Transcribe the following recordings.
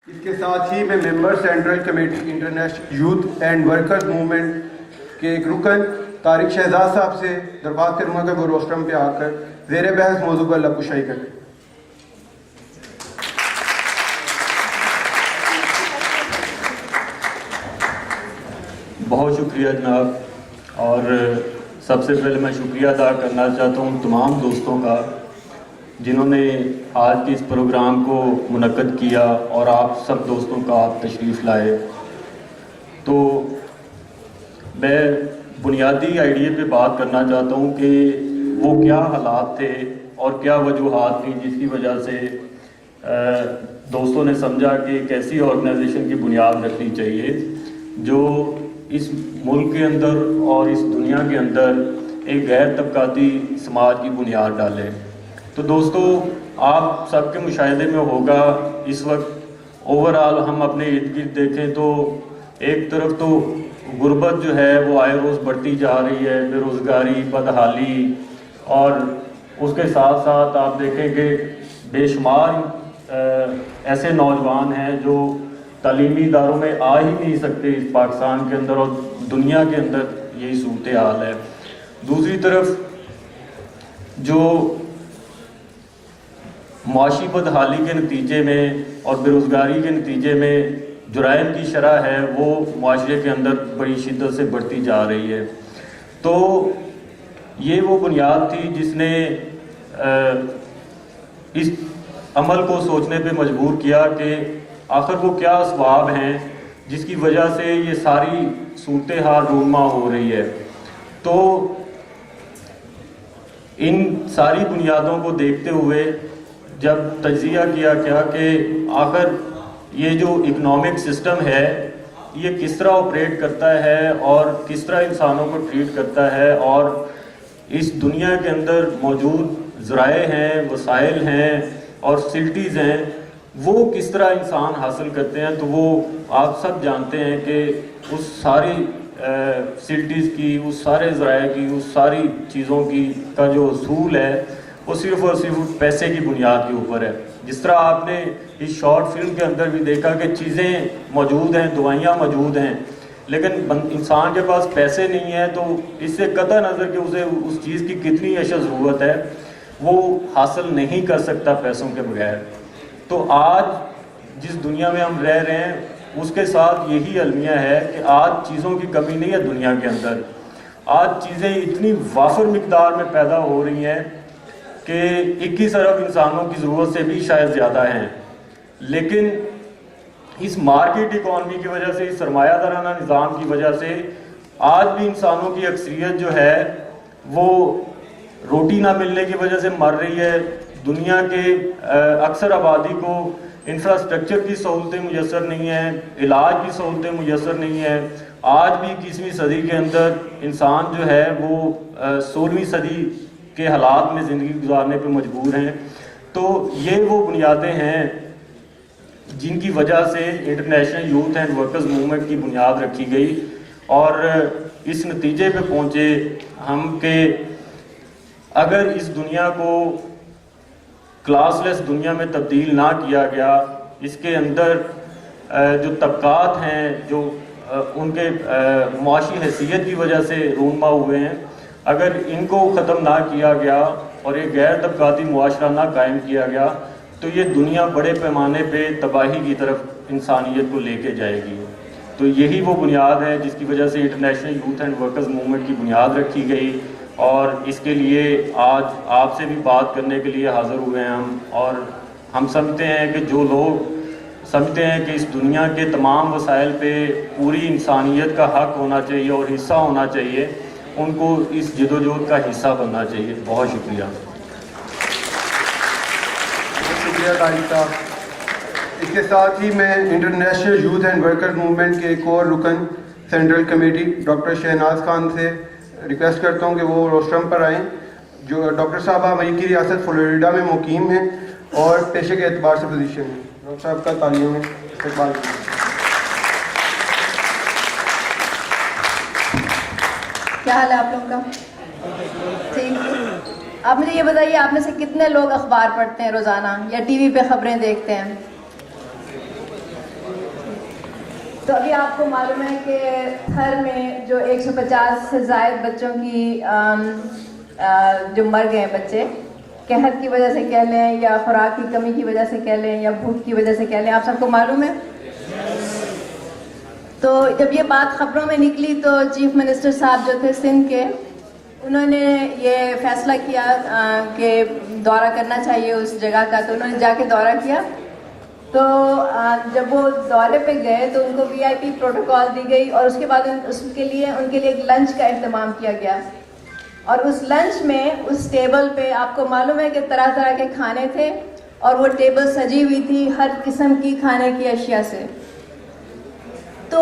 اس کے ساتھ ہی میں member central committee international youth and workers movement کے ایک رکن طارق شہزاد صاحب سے درخواست کروں گا کہ وہ روسٹرم پہ آ کر زیر بحث موضوع پر لبکشائی کریں۔ بہت شکریہ جناب، اور سب سے پہلے میں شکریہ ادا کرنا چاہتا ہوں تمام دوستوں کا جنہوں نے آج کے اس پروگرام کو منعقد کیا اور آپ سب دوستوں کا آپ تشریف لائے۔ تو میں بنیادی آئیڈیا پہ بات کرنا چاہتا ہوں کہ وہ کیا حالات تھے اور کیا وجوہات تھیں جس کی وجہ سے دوستوں نے سمجھا کہ ایک ایسی آرگنائزیشن کی بنیاد رکھنی چاہیے جو اس ملک کے اندر اور اس دنیا کے اندر ایک غیر طبقاتی سماج کی بنیاد ڈالے۔ تو دوستو، آپ سب کے مشاہدے میں ہوگا اس وقت اوورآل ہم اپنے ارد گرد دیکھیں تو ایک طرف تو غربت جو ہے وہ آئے روز بڑھتی جا رہی ہے، بے روزگاری، بدحالی، اور اس کے ساتھ ساتھ آپ دیکھیں کہ بے شمار ایسے نوجوان ہیں جو تعلیمی اداروں میں آ ہی نہیں سکتے اس پاکستان کے اندر، اور دنیا کے اندر یہی صورتحال ہے۔ دوسری طرف جو معاشی بدحالی کے نتیجے میں اور بے روزگاری کے نتیجے میں جرائم کی شرح ہے وہ معاشرے کے اندر بڑی شدت سے بڑھتی جا رہی ہے۔ تو یہ وہ بنیاد تھی جس نے اس عمل کو سوچنے پہ مجبور کیا کہ آخر وہ کیا اسباب ہیں جس کی وجہ سے یہ ساری صورتحال رونما ہو رہی ہے۔ تو ان ساری بنیادوں کو دیکھتے ہوئے جب تجزیہ کیا گیا کہ آخر یہ جو اکنامک سسٹم ہے یہ کس طرح آپریٹ کرتا ہے اور کس طرح انسانوں کو ٹریٹ کرتا ہے، اور اس دنیا کے اندر موجود ذرائع ہیں، وسائل ہیں اور فیسلٹیز ہیں، وہ کس طرح انسان حاصل کرتے ہیں، تو وہ آپ سب جانتے ہیں کہ اس ساری فیسلٹیز کی، اس سارے ذرائع کی، اس ساری چیزوں کی کا جو اصول ہے وہ صرف اور صرف پیسے کی بنیاد کے اوپر ہے۔ جس طرح آپ نے اس شارٹ فلم کے اندر بھی دیکھا کہ چیزیں موجود ہیں، دوائیاں موجود ہیں، لیکن انسان کے پاس پیسے نہیں ہیں تو اس سے قطع نظر کہ اسے اس چیز کی کتنی اشد ضرورت ہے وہ حاصل نہیں کر سکتا پیسوں کے بغیر۔ تو آج جس دنیا میں ہم رہ رہے ہیں اس کے ساتھ یہی المیہ ہے کہ آج چیزوں کی کمی نہیں ہے دنیا کے اندر، آج چیزیں اتنی وافر مقدار میں پیدا ہو رہی ہیں کہ 21 ارب انسانوں کی ضرورت سے بھی شاید زیادہ ہیں، لیکن اس مارکیٹ اکانومی کی وجہ سے، اس سرمایہ دارانہ نظام کی وجہ سے آج بھی انسانوں کی اکثریت جو ہے وہ روٹی نہ ملنے کی وجہ سے مر رہی ہے۔ دنیا کے اکثر آبادی کو انفراسٹرکچر کی سہولتیں میسر نہیں ہیں، علاج کی سہولتیں میسر نہیں ہیں۔ آج بھی 21ویں صدی کے اندر انسان جو ہے وہ 16ویں صدی کے حالات میں زندگی گزارنے پہ مجبور ہیں۔ تو یہ وہ بنیادیں ہیں جن کی وجہ سے international youth and workers movement کی بنیاد رکھی گئی، اور اس نتیجے پہ پہنچے ہم کہ اگر اس دنیا کو کلاس لیس دنیا میں تبدیل نہ کیا گیا، اس کے اندر جو طبقات ہیں جو ان کے معاشی حیثیت کی وجہ سے رونما ہوئے ہیں، اگر ان کو ختم نہ کیا گیا اور ایک غیر طبقاتی معاشرہ نہ قائم کیا گیا تو یہ دنیا بڑے پیمانے پہ تباہی کی طرف انسانیت کو لے کے جائے گی۔ تو یہی وہ بنیاد ہے جس کی وجہ سے international youth and workers movement کی بنیاد رکھی گئی، اور اس کے لیے آج آپ سے بھی بات کرنے کے لیے حاضر ہوئے ہیں ہم۔ اور ہم سمجھتے ہیں کہ جو لوگ سمجھتے ہیں کہ اس دنیا کے تمام وسائل پہ پوری انسانیت کا حق ہونا چاہیے اور حصہ ہونا چاہیے، ان کو اس جدوجہد کا حصہ بننا چاہیے۔ بہت شکریہ۔ شکریہ طارق صاحب۔ اس کے ساتھ ہی میں international youth and workers movement کے ایک اور رکن central committee doctor Shahnaz Khan سے ریکویسٹ کرتا ہوں کہ وہ روسٹرم پر آئیں۔ جو ڈاکٹر صاحب امریکی ریاست فلوریڈا میں مقیم ہیں اور پیشے کے اعتبار سے پوزیشن ہیں۔ ڈاکٹر صاحب کا تعلیموں میں استقبال کیجیے۔ کیا حال ہے آپ لوگوں کا؟ ٹھیک۔ آپ مجھے یہ بتائیے، آپ میں سے کتنے لوگ اخبار پڑھتے ہیں روزانہ یا ٹی وی پہ خبریں دیکھتے ہیں؟ تو ابھی آپ کو معلوم ہے کہ تھر میں جو 150 سے زائد بچوں کی جو مر گئے ہیں بچے، قحط کی وجہ سے کہہ لیں یا خوراک کی کمی کی وجہ سے کہہ لیں یا بھوک کی وجہ سے کہہ لیں، آپ سب کو معلوم ہے. تو جب یہ بات خبروں میں نکلی تو چیف منسٹر صاحب جو تھے سندھ کے، انہوں نے یہ فیصلہ کیا کہ دورہ کرنا چاہیے اس جگہ کا. تو انہوں نے جا کے دورہ کیا. تو جب وہ دورے پہ گئے تو ان کو VIP پروٹوکال دی گئی، اور اس کے بعد ان کے لیے ایک لنچ کا اہتمام کیا گیا. اور اس لنچ میں اس ٹیبل پہ آپ کو معلوم ہے کہ طرح طرح کے کھانے تھے، اور وہ ٹیبل سجی ہوئی تھی ہر قسم کی کھانے کی اشیاء سے. تو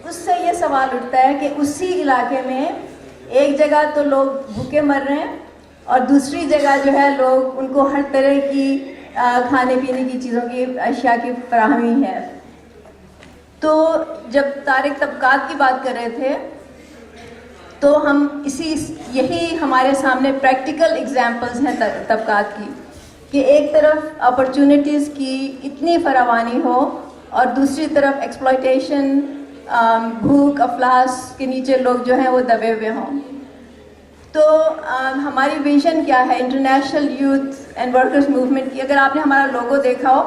اس سے یہ سوال اٹھتا ہے کہ اسی علاقے میں ایک جگہ تو لوگ بھوکے مر رہے ہیں، اور دوسری جگہ جو ہے لوگ ان کو ہر طرح کی کھانے پینے کی چیزوں کی اشیاء کی فراہمی ہے. تو جب طارق طبقات کی بات کر رہے تھے تو ہم یہی ہمارے سامنے پریکٹیکل ایگزامپلز ہیں طبقات کی، کہ ایک طرف اپرچونٹیز کی اتنی فراوانی ہو اور دوسری طرف ایکسپلائٹیشن، بھوک افلاس کے نیچے لوگ جو ہیں وہ دبے ہوئے ہوں. تو ہماری ویژن کیا ہے international youth and workers movement کی؟ اگر آپ نے ہمارا لوگو دیکھا ہو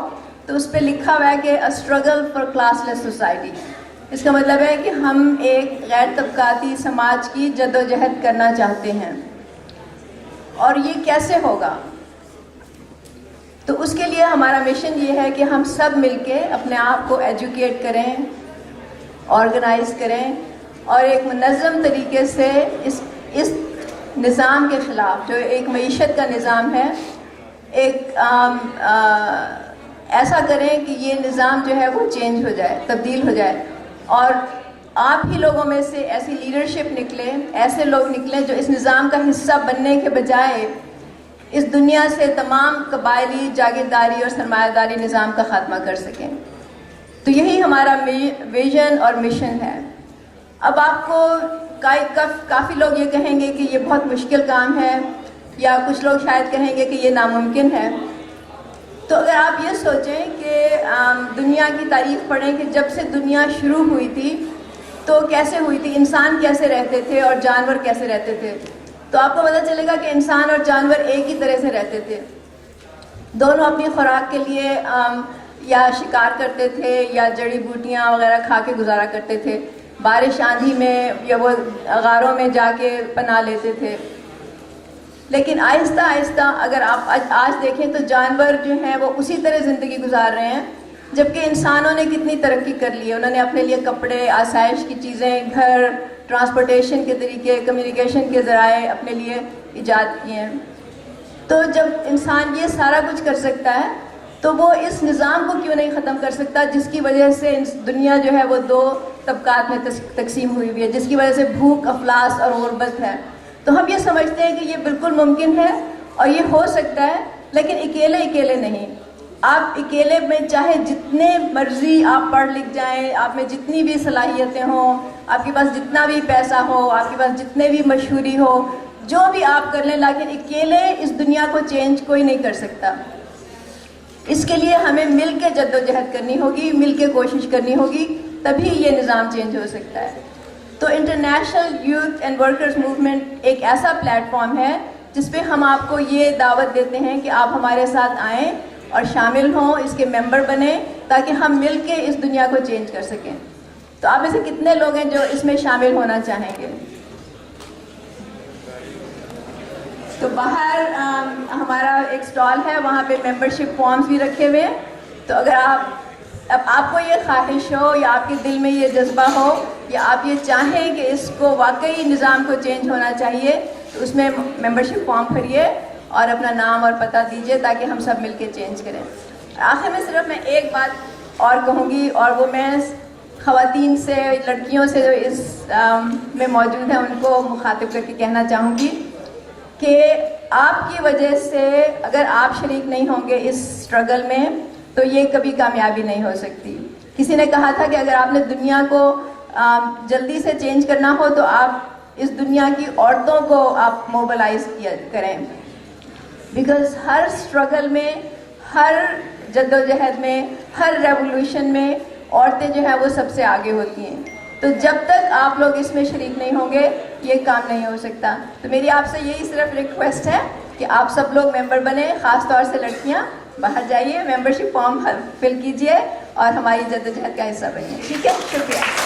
تو اس پہ لکھا ہوا ہے کہ a struggle for classless society. اس کا مطلب ہے کہ ہم ایک غیر طبقاتی سماج کی جدوجہد کرنا چاہتے ہیں. اور یہ کیسے ہوگا؟ تو اس کے لیے ہمارا مشن یہ ہے کہ ہم سب مل کے اپنے آپ کو ایجوکیٹ کریں، آرگنائز کریں، اور ایک منظم طریقے سے اس نظام کے خلاف جو ایک معیشت کا نظام ہے، ایک ایسا کریں کہ یہ نظام جو ہے وہ چینج ہو جائے، تبدیل ہو جائے. اور آپ ہی لوگوں میں سے ایسی لیڈرشپ نکلے، ایسے لوگ نکلیں جو اس نظام کا حصہ بننے کے بجائے اس دنیا سے تمام قبائلی جاگیرداری اور سرمایہ داری نظام کا خاتمہ کر سکیں. تو یہی ہمارا ویژن اور مشن ہے. اب آپ کو کافی لوگ یہ کہیں گے کہ یہ بہت مشکل کام ہے، یا کچھ لوگ شاید کہیں گے کہ یہ ناممکن ہے. تو اگر آپ یہ سوچیں کہ دنیا کی تاریخ پڑھیں کہ جب سے دنیا شروع ہوئی تھی تو کیسے ہوئی تھی، انسان کیسے رہتے تھے اور جانور کیسے رہتے تھے، تو آپ کو پتہ چلے گا کہ انسان اور جانور ایک ہی طرح سے رہتے تھے. دونوں اپنی خوراک کے لیے یا شکار کرتے تھے یا جڑی بوٹیاں وغیرہ کھا کے گزارا کرتے تھے. بارش آندھی میں یا وہ غاروں میں جا کے پناہ لیتے تھے. لیکن آہستہ آہستہ اگر آپ آج دیکھیں تو جانور جو ہیں وہ اسی طرح زندگی گزار رہے ہیں، جبکہ انسانوں نے کتنی ترقی کر لی ہے. انہوں نے اپنے لیے کپڑے، آسائش کی چیزیں، گھر، ٹرانسپورٹیشن کے طریقے، کمیونیکیشن کے ذرائع اپنے لیے ایجاد کیے ہیں. تو جب انسان یہ سارا کچھ کر سکتا ہے تو وہ اس نظام کو کیوں نہیں ختم کر سکتا جس کی وجہ سے دنیا جو ہے وہ دو طبقات میں تقسیم ہوئی ہے، جس کی وجہ سے بھوک، افلاس اور غربت ہے. تو ہم یہ سمجھتے ہیں کہ یہ بالکل ممکن ہے اور یہ ہو سکتا ہے، لیکن اکیلے نہیں. آپ اکیلے میں چاہے جتنے مرضی آپ پڑھ لکھ جائیں، آپ میں جتنی بھی صلاحیتیں ہوں، آپ کے پاس جتنا بھی پیسہ ہو، آپ کے پاس جتنے بھی مشہوری ہو، جو بھی آپ کر لیں، لیکن اکیلے اس دنیا کو چینج کوئی نہیں کر سکتا. اس کے لیے ہمیں مل کے جدوجہد کرنی ہوگی، مل کے کوشش کرنی ہوگی، تبھی یہ نظام چینج ہو سکتا ہے. تو international youth and workers movement ایک ایسا پلیٹ فارم ہے جس پہ ہم آپ کو یہ دعوت دیتے ہیں کہ آپ ہمارے ساتھ آئیں اور شامل ہوں، اس کے ممبر بنیں، تاکہ ہم مل کے اس دنیا کو چینج کر سکیں. تو آپ میں سے کتنے لوگ ہیں جو اس میں شامل ہونا چاہیں گے؟ تو باہر ہمارا ایک سٹال ہے، وہاں پہ ممبرشپ فارمز بھی رکھے ہوئے ہیں. تو اگر آپ کو یہ خواہش ہو یا آپ کے دل میں یہ جذبہ ہو یا آپ یہ چاہیں کہ اس کو واقعی نظام کو چینج ہونا چاہیے، تو اس میں ممبرشپ فارم بھریے اور اپنا نام اور پتہ دیجیے تاکہ ہم سب مل کے چینج کریں. آخر میں صرف میں ایک بات اور کہوں گی، اور وہ میں خواتین سے، لڑکیوں سے جو اس میں موجود ہیں ان کو مخاطب کر کے کہنا چاہوں گی کہ آپ کی وجہ سے اگر آپ شریک نہیں ہوں گے اس اسٹرگل میں تو یہ کبھی کامیابی نہیں ہو سکتی. کسی نے کہا تھا کہ اگر آپ نے دنیا کو جلدی سے چینج کرنا ہو تو آپ اس دنیا کی عورتوں کو آپ موبلائز کریں، بیکاز ہر اسٹرگل میں، ہر جدوجہد میں، ہر ریولوشن میں عورتیں جو ہیں وہ سب سے آگے ہوتی ہیں. تو جب تک آپ لوگ اس میں شریک نہیں ہوں گے یہ کام نہیں ہو سکتا. تو میری آپ سے یہی صرف ریکویسٹ ہے کہ آپ سب لوگ ممبر بنیں, خاص طور سے لڑکیاں باہر جائیے, ممبرشپ فارم فل کیجئے اور ہماری جدوجہد کا حصہ بنیے. ٹھیک ہے, شکریہ.